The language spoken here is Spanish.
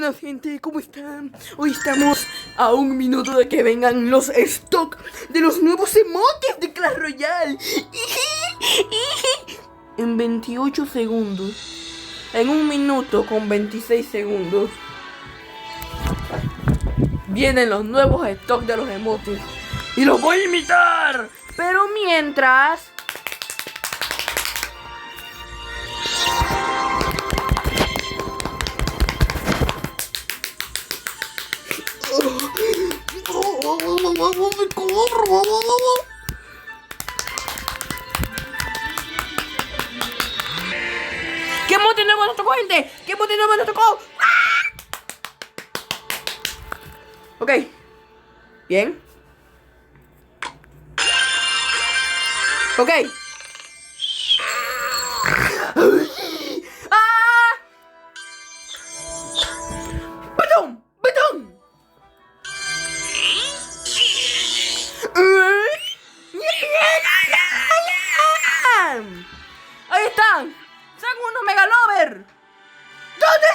buenas gente, ¿cómo están? Hoy estamos a un minuto de que vengan los stock de los nuevos emotes de Clash Royale. En 28 segundos, en un minuto con 26 segundos, vienen los nuevos stock de los emotes y los voy a imitar. Pero mientras... ¿Qué emote nuevo nos tocó, gente? ¿Qué emote nuevo nos tocó? ¡Ah! Ok. Bien. Ok. ¡Ah! ¡Betón! ¡Betón! ¡Ahí están! ¡Son unos megalover! ¿Dónde